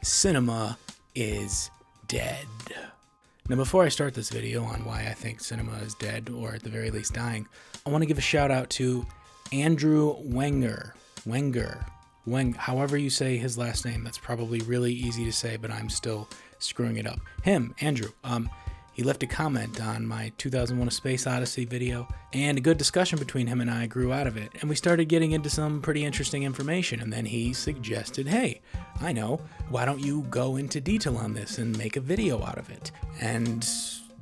cinema is dead. Now, before I start this video on why I think cinema is dead, or at the very least dying, I want to give a shout out to Andrew Waggoner. However you say his last name, that's probably really easy to say, but I'm still screwing it up. Andrew, he left a comment on my 2001: A Space Odyssey video, and a good discussion between him and I grew out of it, and we started getting into some pretty interesting information, and then he suggested, hey, I know, why don't you go into detail on this and make a video out of it? And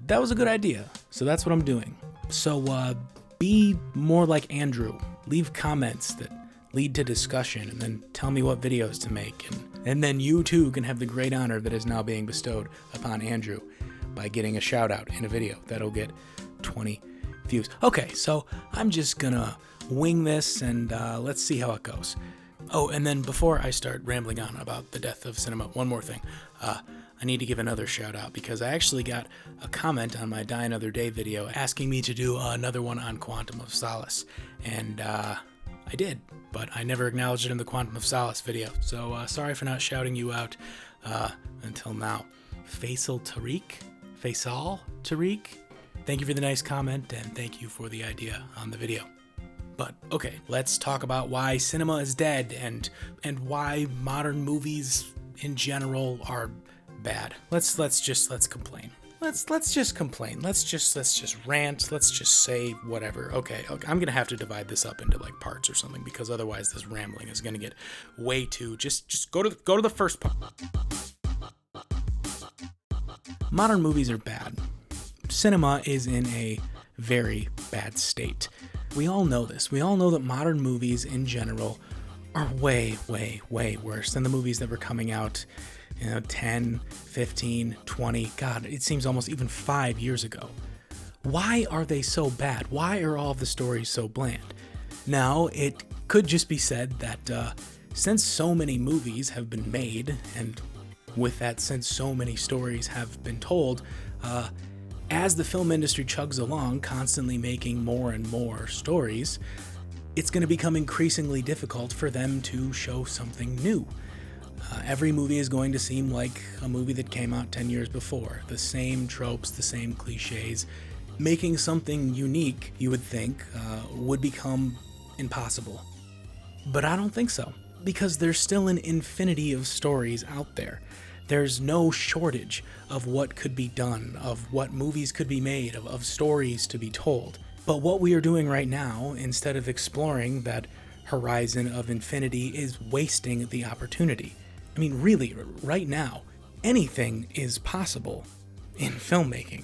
that was a good idea, so that's what I'm doing. So be more like Andrew. Leave comments that lead to discussion, and then tell me what videos to make, and then you too can have the great honor that is now being bestowed upon Andrew by getting a shout out in a video that'll get 20 views. Okay, so I'm just gonna wing this, and let's see how it goes. Oh, and then before I start rambling on about the death of cinema, one more thing. I need to give another shout out because I actually got a comment on my Die Another Day video asking me to do another one on Quantum of Solace, and I did, but I never acknowledged it in the Quantum of Solace video, so sorry for not shouting you out until now. Faisal Tariq, thank you for the nice comment, and thank you for the idea on the video. But okay, let's talk about why cinema is dead and why modern movies in general are bad. Let's complain. Let's just complain. Let's just rant. Let's just say whatever. Okay, I'm gonna have to divide this up into like parts or something, because otherwise this rambling is gonna get way too. Just go to the first part. Modern movies are bad. Cinema is in a very bad state. We all know this. We all know that modern movies in general are way, way, way worse than the movies that were coming out 10, 15, 20, God, it seems almost even 5 years ago. Why are they so bad? Why are all of the stories so bland? Now, it could just be said that since so many movies have been made, and with that, since so many stories have been told, as the film industry chugs along, constantly making more and more stories, it's going to become increasingly difficult for them to show something new. Every movie is going to seem like a movie that came out 10 years before. The same tropes, the same cliches. Making something unique, you would think, would become impossible. But I don't think so, because there's still an infinity of stories out there. There's no shortage of what could be done, of what movies could be made, of stories to be told. But what we are doing right now, instead of exploring that horizon of infinity, is wasting the opportunity. I mean, really, right now, anything is possible in filmmaking.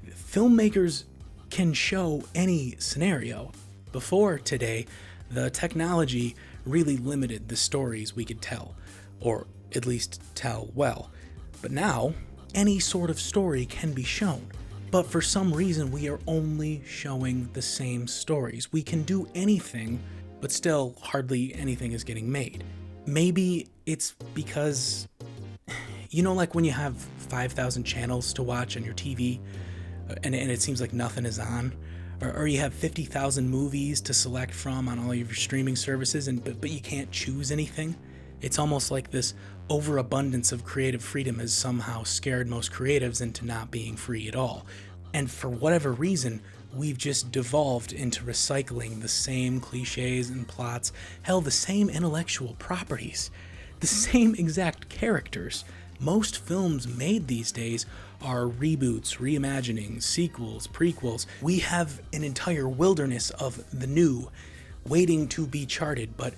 Filmmakers can show any scenario. Before today, the technology really limited the stories we could tell, or at least tell well. But now, any sort of story can be shown. But for some reason, we are only showing the same stories. We can do anything, but still hardly anything is getting made. Maybe it's because, like when you have 5,000 channels to watch on your TV, and it seems like nothing is on, or you have 50,000 movies to select from on all of your streaming services, but you can't choose anything. It's almost like this overabundance of creative freedom has somehow scared most creatives into not being free at all. And for whatever reason, we've just devolved into recycling the same cliches and plots, hell, the same intellectual properties, the same exact characters. Most films made these days are reboots, reimaginings, sequels, prequels. We have an entire wilderness of the new waiting to be charted, but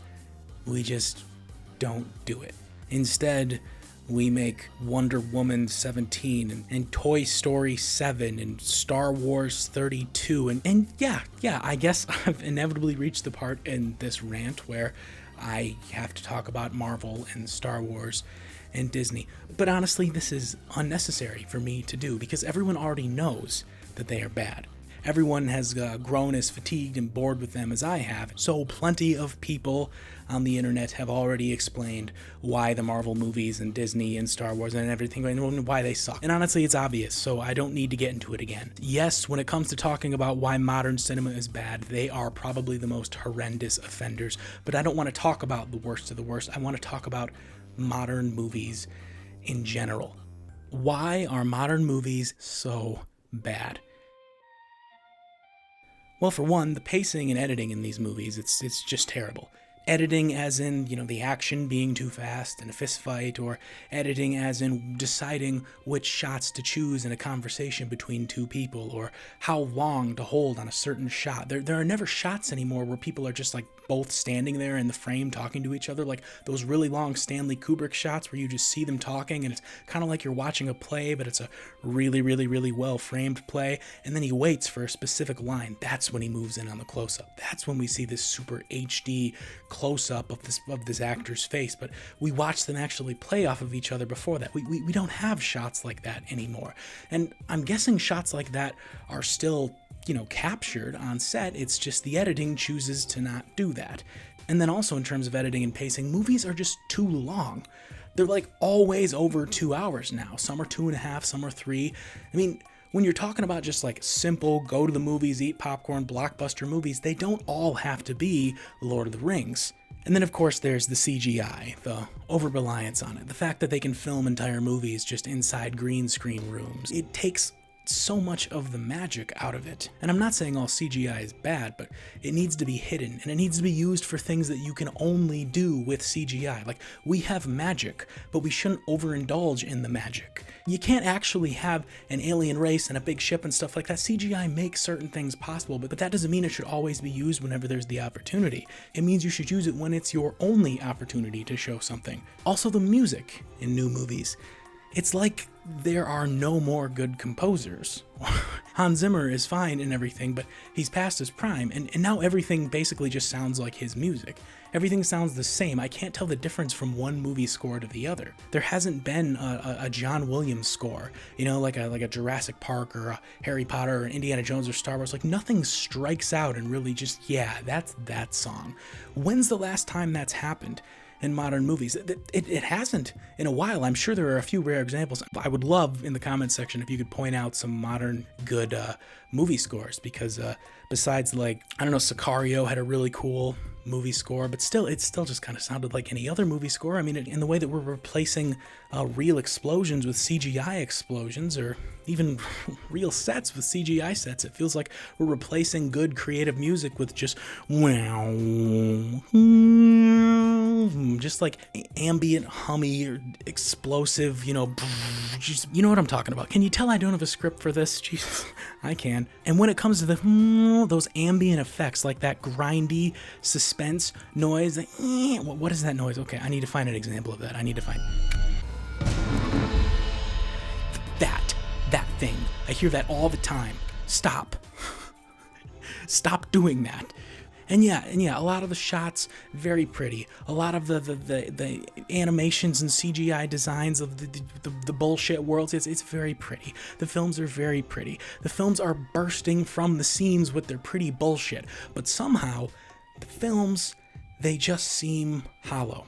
we just don't do it. Instead, we make Wonder Woman 17 and Toy Story 7 and Star Wars 32 and yeah, I guess I've inevitably reached the part in this rant where I have to talk about Marvel and Star Wars and Disney. But honestly, this is unnecessary for me to do because everyone already knows that they are bad. Everyone has grown as fatigued and bored with them as I have, so plenty of people on the internet have already explained why the Marvel movies and Disney and Star Wars and everything, and why they suck. And honestly, it's obvious, so I don't need to get into it again. Yes, when it comes to talking about why modern cinema is bad, they are probably the most horrendous offenders, but I don't want to talk about the worst of the worst. I want to talk about modern movies in general. Why are modern movies so bad? Well, for one, the pacing and editing in these movies, it's just terrible. Editing as in, the action being too fast in a fist fight, or editing as in deciding which shots to choose in a conversation between two people, or how long to hold on a certain shot. There are never shots anymore where people are just like both standing there in the frame talking to each other, like those really long Stanley Kubrick shots where you just see them talking and it's kind of like you're watching a play, but it's a really, really, really well framed play, and then he waits for a specific line. That's when he moves in on the close-up. That's when we see this super HD close-up of this actor's face, but we watch them actually play off of each other before that. We don't have shots like that anymore, and I'm guessing shots like that are still captured on set. It's just the editing chooses to not do that. And then also in terms of editing and pacing, movies are just too long. They're like always over 2 hours now. Some are 2.5, some are 3. I mean, when you're talking about just like simple, go to the movies, eat popcorn, blockbuster movies, they don't all have to be Lord of the Rings. And then of course there's the CGI, the over-reliance on it, the fact that they can film entire movies just inside green screen rooms. It takes so much of the magic out of it. And I'm not saying all CGI is bad, but it needs to be hidden, and it needs to be used for things that you can only do with CGI. Like, we have magic, but we shouldn't overindulge in the magic. You can't actually have an alien race and a big ship and stuff like that. CGI makes certain things possible, but that doesn't mean it should always be used whenever there's the opportunity. It means you should use it when it's your only opportunity to show something. Also, the music in new movies. It's like there are no more good composers. Hans Zimmer is fine and everything, but he's past his prime, and now everything basically just sounds like his music. Everything sounds the same. I can't tell the difference from one movie score to the other. There hasn't been a John Williams score, like a Jurassic Park or a Harry Potter or Indiana Jones or Star Wars. Like, nothing strikes out and really just, yeah, that's that song. When's the last time that's happened in modern movies? It hasn't in a while. I'm sure there are a few rare examples. I would love in the comments section if you could point out some modern good movie scores, because besides, like, I don't know, Sicario had a really cool movie score, but it still just kind of sounded like any other movie score. I mean, in the way that we're replacing real explosions with CGI explosions, or even real sets with CGI sets, it feels like we're replacing good creative music with just wow, just like ambient hummy or explosive, just, you know what I'm talking about. Can you tell I don't have a script for this? Jesus, I can. And when it comes to those ambient effects, like that grindy suspense noise, like, what is that noise? Okay, I need to find an example of that. I need to find that thing. I hear that all the time. Stop. Stop doing that. And yeah, a lot of the shots, very pretty. A lot of the animations and CGI designs of the bullshit worlds, it's very pretty. The films are very pretty. The films are bursting from the scenes with their pretty bullshit. But somehow, the films, they just seem hollow.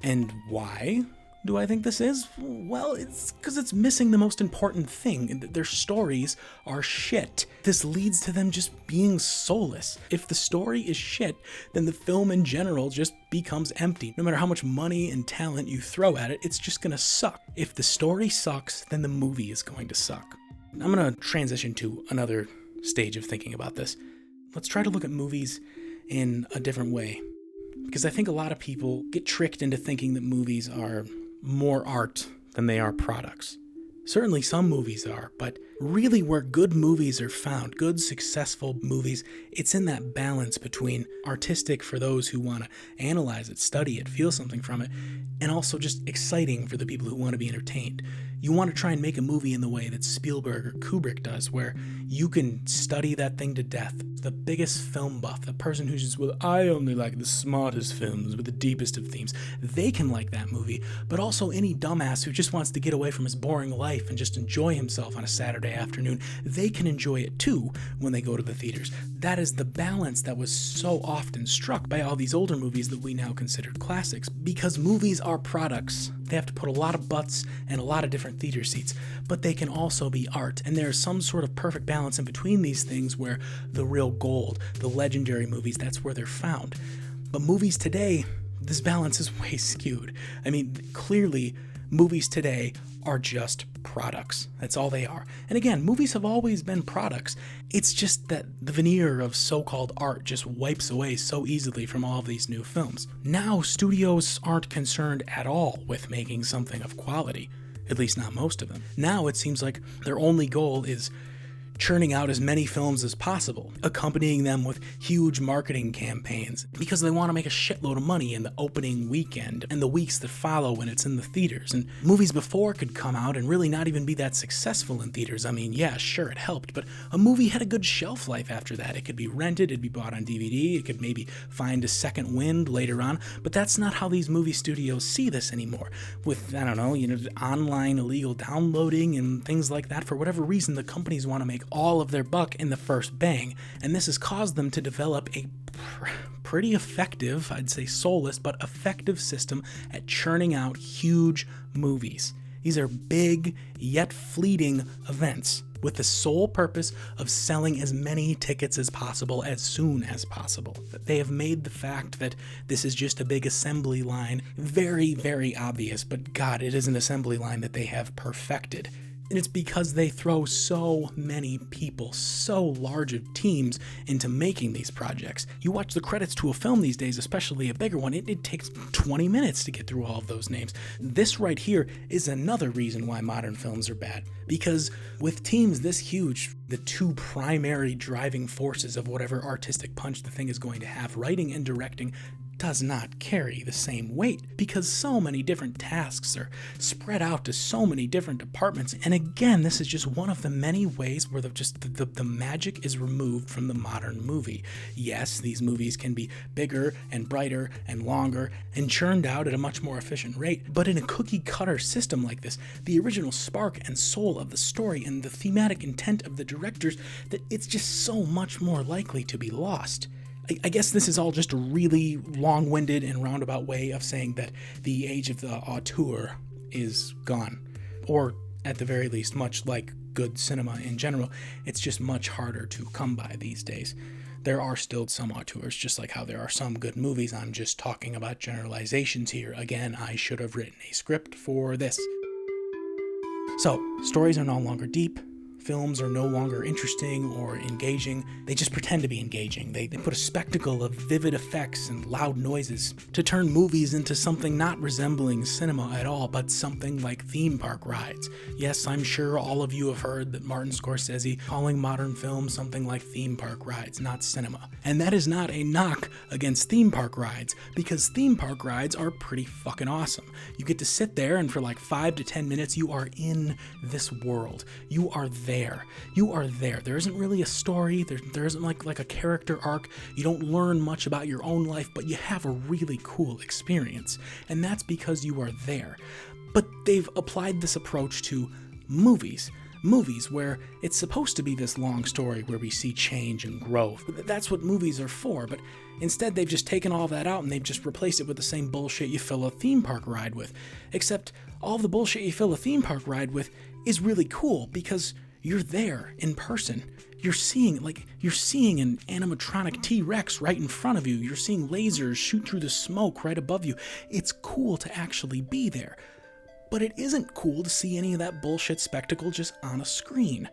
And why do I think this is? Well, it's because it's missing the most important thing. Their stories are shit. This leads to them just being soulless. If the story is shit, then the film in general just becomes empty. No matter how much money and talent you throw at it, it's just gonna suck. If the story sucks, then the movie is going to suck. I'm gonna transition to another stage of thinking about this. Let's try to look at movies in a different way, because I think a lot of people get tricked into thinking that movies are more art than they are products. Certainly some movies are, but really where good movies are found, good successful movies, it's in that balance between artistic for those who want to analyze it, study it, feel something from it, and also just exciting for the people who want to be entertained. You want to try and make a movie in the way that Spielberg or Kubrick does, where you can study that thing to death. The biggest film buff, the person who's just, well, I only like the smartest films with the deepest of themes, they can like that movie. But also any dumbass who just wants to get away from his boring life and just enjoy himself on a Saturday afternoon, they can enjoy it too when they go to the theaters. That is the balance that was so often struck by all these older movies that we now consider classics. Because movies are products. They have to put a lot of butts and a lot of different theater seats, but they can also be art. And there's some sort of perfect balance in between these things where the real gold, the legendary movies, that's where they're found. But movies today, this balance is way skewed. I mean, clearly, Movies today are just products. That's all they are. And again, movies have always been products. It's just that the veneer of so-called art just wipes away so easily from all of these new films. Now, studios aren't concerned at all with making something of quality. At least not most of them. Now it seems like their only goal is churning out as many films as possible, accompanying them with huge marketing campaigns, because they want to make a shitload of money in the opening weekend and the weeks that follow when it's in the theaters. And movies before could come out and really not even be that successful in theaters. I mean, yeah, sure, it helped, but a movie had a good shelf life after that. It could be rented, it'd be bought on DVD, it could maybe find a second wind later on, but that's not how these movie studios see this anymore. With, I don't know, online illegal downloading and things like that, for whatever reason, the companies want to make all of their buck in the first bang, and this has caused them to develop a pretty effective, I'd say soulless, but effective system at churning out huge movies. These are big, yet fleeting events with the sole purpose of selling as many tickets as possible as soon as possible. They have made the fact that this is just a big assembly line very, very obvious, but God, it is an assembly line that they have perfected. And it's because they throw so many people, so large of teams, into making these projects. You watch the credits to a film these days, especially a bigger one, it takes 20 minutes to get through all of those names. This right here is another reason why modern films are bad. Because with teams this huge, the two primary driving forces of whatever artistic punch the thing is going to have, writing and directing, does not carry the same weight, because so many different tasks are spread out to so many different departments. And again, this is just one of the many ways where the magic is removed from the modern movie. Yes, these movies can be bigger and brighter and longer and churned out at a much more efficient rate, but in a cookie-cutter system like this, the original spark and soul of the story and the thematic intent of the directors, that it's just so much more likely to be lost. I guess this is all just a really long-winded and roundabout way of saying that the age of the auteur is gone. Or, at the very least, much like good cinema in general, it's just much harder to come by these days. There are still some auteurs, just like how there are some good movies. I'm just talking about generalizations here. Again, I should have written a script for this. So, stories are no longer deep. Films are no longer interesting or engaging. They just pretend to be engaging. They put a spectacle of vivid effects and loud noises to turn movies into something not resembling cinema at all, but something like theme park rides. Yes, I'm sure all of you have heard that Martin Scorsese calling modern films something like theme park rides, not cinema. And that is not a knock against theme park rides, because theme park rides are pretty fucking awesome. You get to sit there and for like 5 to 10 minutes you are in this world. You are there. You are there. There isn't really a story. There isn't like a character arc. You don't learn much about your own life, but you have a really cool experience. And that's because you are there. But they've applied this approach to movies. Movies where it's supposed to be this long story where we see change and growth. That's what movies are for, but instead they've just taken all that out and they've just replaced it with the same bullshit you fill a theme park ride with. Except all the bullshit you fill a theme park ride with is really cool because you're there in person. You're seeing an animatronic T-Rex right in front of you. You're seeing lasers shoot through the smoke right above you. It's cool to actually be there. But it isn't cool to see any of that bullshit spectacle just on a screen.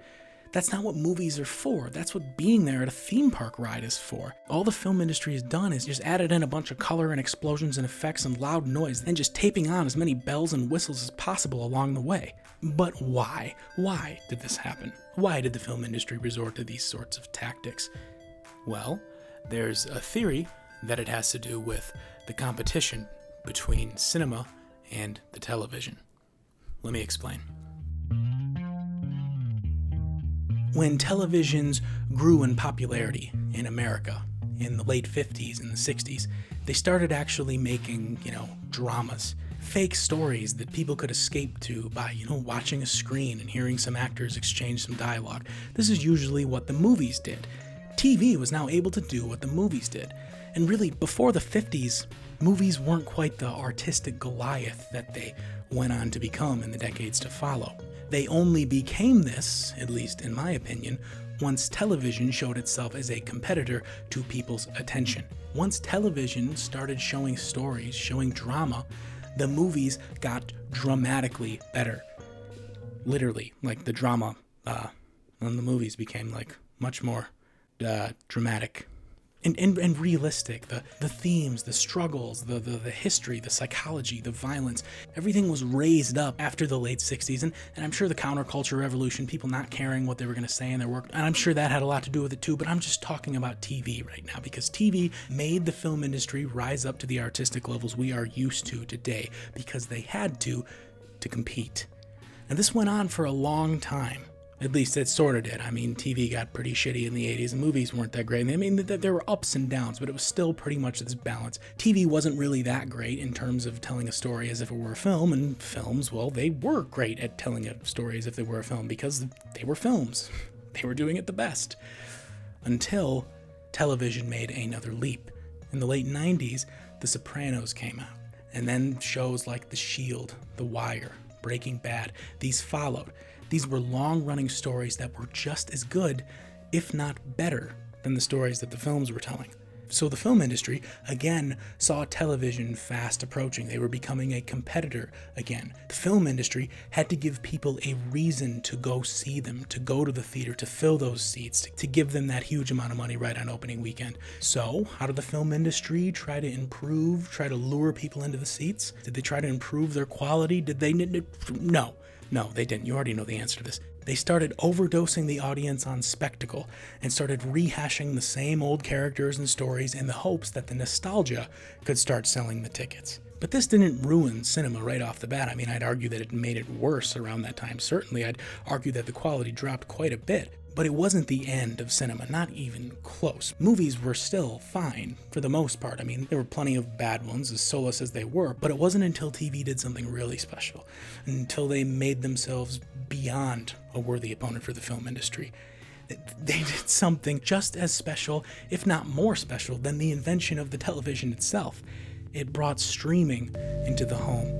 That's not what movies are for. That's what being there at a theme park ride is for. All the film industry has done is just added in a bunch of color and explosions and effects and loud noise, and just taping on as many bells and whistles as possible along the way. But why? Why did this happen? Why did the film industry resort to these sorts of tactics? Well, there's a theory that it has to do with the competition between cinema and the television. Let me explain. When televisions grew in popularity in America in the late 50s and the 60s, they started actually making, dramas, fake stories that people could escape to by, watching a screen and hearing some actors exchange some dialogue. This is usually what the movies did. TV was now able to do what the movies did. And really, before the 50s, movies weren't quite the artistic Goliath that they went on to become in the decades to follow. They only became this, at least in my opinion, once television showed itself as a competitor to people's attention. Once television started showing stories, showing drama, the movies got dramatically better. Literally, like the drama on the movies became like much more dramatic and realistic. The themes, the struggles, the history, the psychology, the violence, everything was raised up after the late 60s. And I'm sure the counterculture revolution, people not caring what they were going to say in their work, and I'm sure that had a lot to do with it too, but I'm just talking about TV right now, because TV made the film industry rise up to the artistic levels we are used to today, because they had to compete. And this went on for a long time. At least it sort of did. I mean, TV got pretty shitty in the 80s, and movies weren't that great. I mean, there were ups and downs, but it was still pretty much this balance. TV wasn't really that great in terms of telling a story as if it were a film, and films, well, they were great at telling a story as if they were a film, because they were films. They were doing it the best. Until television made another leap. In the late 90s, The Sopranos came out, and then shows like The Shield, The Wire, Breaking Bad, these followed. These were long-running stories that were just as good, if not better, than the stories that the films were telling. So the film industry, again, saw television fast approaching. They were becoming a competitor again. The film industry had to give people a reason to go see them, to go to the theater, to fill those seats, to give them that huge amount of money right on opening weekend. So how did the film industry try to improve, try to lure people into the seats? Did they try to improve their quality? Did they? No, they didn't. You already know the answer to this. They started overdosing the audience on spectacle and started rehashing the same old characters and stories in the hopes that the nostalgia could start selling the tickets. But this didn't ruin cinema right off the bat. I mean, I'd argue that it made it worse around that time. Certainly, I'd argue that the quality dropped quite a bit. But it wasn't the end of cinema, not even close. Movies were still fine, for the most part. I mean, there were plenty of bad ones, as soulless as they were, but it wasn't until TV did something really special, until they made themselves beyond a worthy opponent for the film industry. They did something just as special, if not more special, than the invention of the television itself. It brought streaming into the home.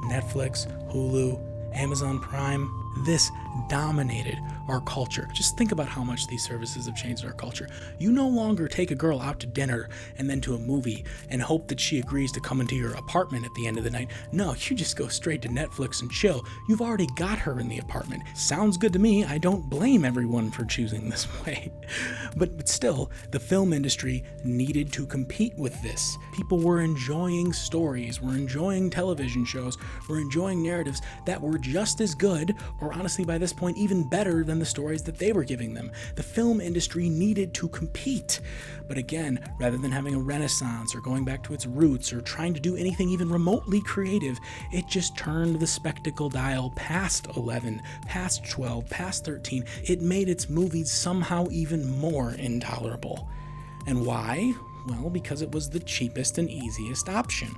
Netflix, Hulu, Amazon Prime, this dominated our culture. Just think about how much these services have changed our culture. You no longer take a girl out to dinner and then to a movie and hope that she agrees to come into your apartment at the end of the night. No, you just go straight to Netflix and chill. You've already got her in the apartment. Sounds good to me. I don't blame everyone for choosing this way. But still, the film industry needed to compete with this. People were enjoying stories, were enjoying television shows, were enjoying narratives that were just as good, or honestly by this point even better than the stories that they were giving them. The film industry needed to compete. But again, rather than having a renaissance or going back to its roots or trying to do anything even remotely creative, it just turned the spectacle dial past 11, past 12, past 13. It made its movies somehow even more intolerable. And why? Well, because it was the cheapest and easiest option.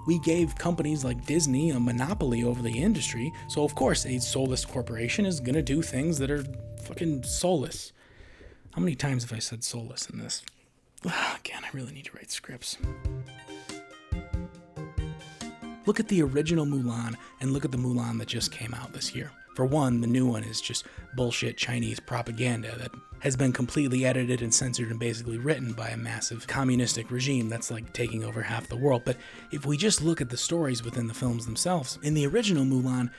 We gave companies like Disney a monopoly over the industry, so of course a soulless corporation is gonna do things that are fucking soulless. How many times have I said soulless in this? Again, I really need to write scripts. Look at the original Mulan and look at the Mulan that just came out this year. For one, the new one is just bullshit Chinese propaganda that has been completely edited and censored and basically written by a massive communistic regime that's like taking over half the world. But if we just look at the stories within the films themselves, in the original Mulan,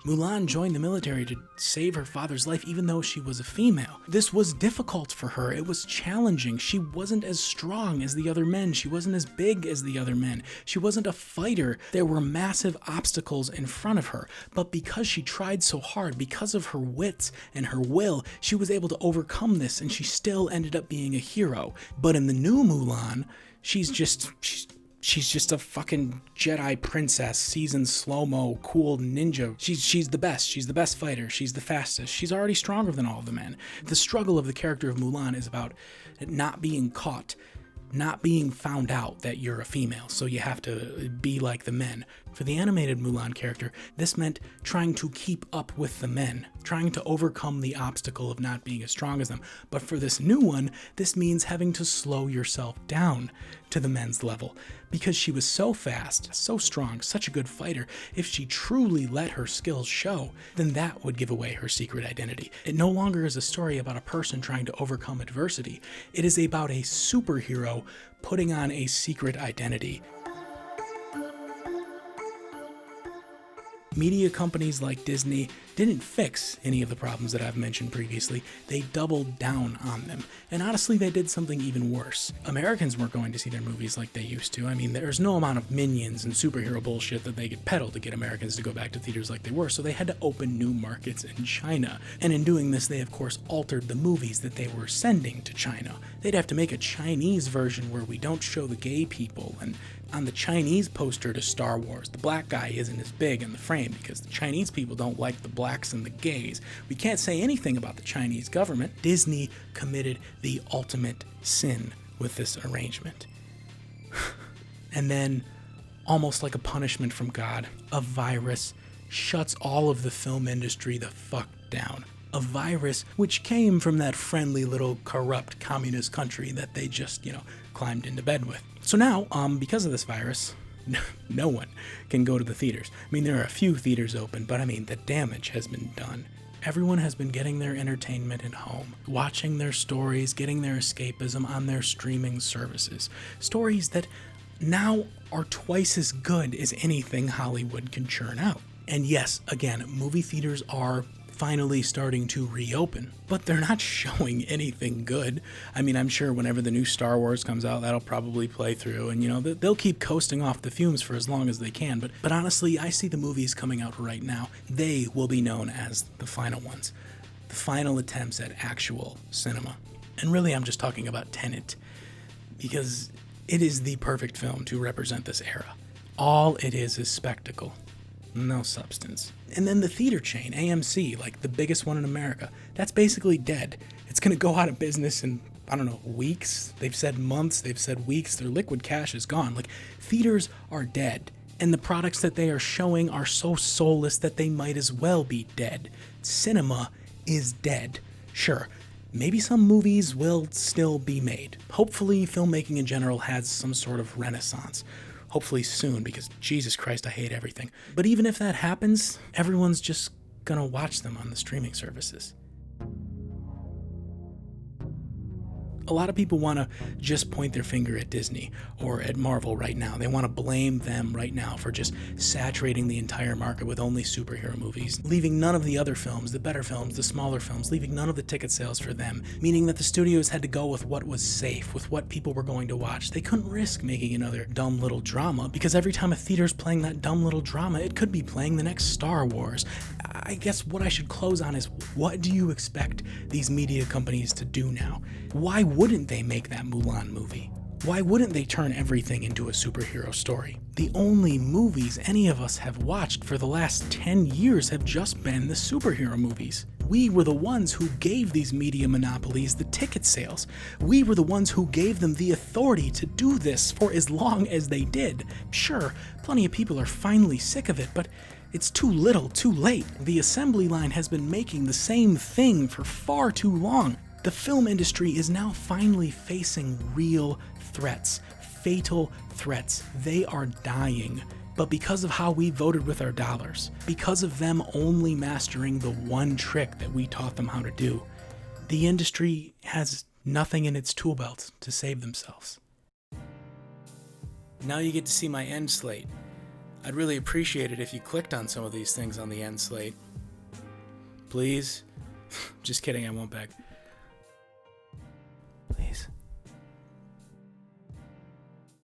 Mulan joined the military to save her father's life even though she was a female. This was difficult for her. It was challenging. She wasn't as strong as the other men. She wasn't as big as the other men. She wasn't a fighter. There were massive obstacles in front of her. But because she tried so hard, because of her wits and her will, she was able to overcome this and she still ended up being a hero. But in the new Mulan, she's just a fucking Jedi princess, seasoned slow-mo, cool ninja. She's the best. She's the best fighter. She's the fastest. She's already stronger than all of the men. The struggle of the character of Mulan is about not being caught, not being found out that you're a female, so you have to be like the men. For the animated Mulan character, this meant trying to keep up with the men, trying to overcome the obstacle of not being as strong as them. But for this new one, this means having to slow yourself down to the men's level. Because she was so fast, so strong, such a good fighter, if she truly let her skills show, then that would give away her secret identity. It no longer is a story about a person trying to overcome adversity. It is about a superhero putting on a secret identity. Media companies like Disney didn't fix any of the problems that I've mentioned previously. They doubled down on them. And honestly, they did something even worse. Americans weren't going to see their movies like they used to. I mean, there's no amount of minions and superhero bullshit that they could peddle to get Americans to go back to theaters like they were, so they had to open new markets in China. And in doing this, they of course altered the movies that they were sending to China. They'd have to make a Chinese version where we don't show the gay people, and on the Chinese poster to Star Wars, the black guy isn't as big in the frame because the Chinese people don't like the blacks and the gays. We can't say anything about the Chinese government. Disney committed the ultimate sin with this arrangement. And then, almost like a punishment from God, a virus shuts all of the film industry the fuck down. A virus which came from that friendly little corrupt communist country that they just, climbed into bed with. So now, because of this virus, no one can go to the theaters. I mean, there are a few theaters open, but I mean, the damage has been done. Everyone has been getting their entertainment at home, watching their stories, getting their escapism on their streaming services. Stories that now are twice as good as anything Hollywood can churn out. And yes, again, movie theaters are finally starting to reopen, but they're not showing anything good. I mean, I'm sure whenever the new Star Wars comes out, that'll probably play through, and they'll keep coasting off the fumes for as long as they can, but honestly, I see the movies coming out right now. They will be known as the final ones, the final attempts at actual cinema. And really, I'm just talking about Tenet, because it is the perfect film to represent this era. All it is spectacle. No substance. And then the theater chain, AMC, like the biggest one in America, that's basically dead. It's gonna go out of business in, weeks. They've said months, they've said weeks. Their liquid cash is gone. Like, theaters are dead. And the products that they are showing are so soulless that they might as well be dead. Cinema is dead. Sure, maybe some movies will still be made. Hopefully, filmmaking in general has some sort of renaissance. Hopefully soon, because Jesus Christ, I hate everything. But even if that happens, everyone's just gonna watch them on the streaming services. A lot of people want to just point their finger at Disney or at Marvel right now. They want to blame them right now for just saturating the entire market with only superhero movies, leaving none of the other films, the better films, the smaller films, leaving none of the ticket sales for them, meaning that the studios had to go with what was safe, with what people were going to watch. They couldn't risk making another dumb little drama, because every time a theater's playing that dumb little drama, it could be playing the next Star Wars. I guess what I should close on is, what do you expect these media companies to do now? Why wouldn't they make that Mulan movie? Why wouldn't they turn everything into a superhero story? The only movies any of us have watched for the last 10 years have just been the superhero movies. We were the ones who gave these media monopolies the ticket sales. We were the ones who gave them the authority to do this for as long as they did. Sure, plenty of people are finally sick of it, but it's too little, too late. The assembly line has been making the same thing for far too long. The film industry is now finally facing real threats, fatal threats. They are dying. But because of how we voted with our dollars, because of them only mastering the one trick that we taught them how to do, the industry has nothing in its tool belt to save themselves. Now you get to see my end slate. I'd really appreciate it if you clicked on some of these things on the end slate. Please? Just kidding, I won't beg.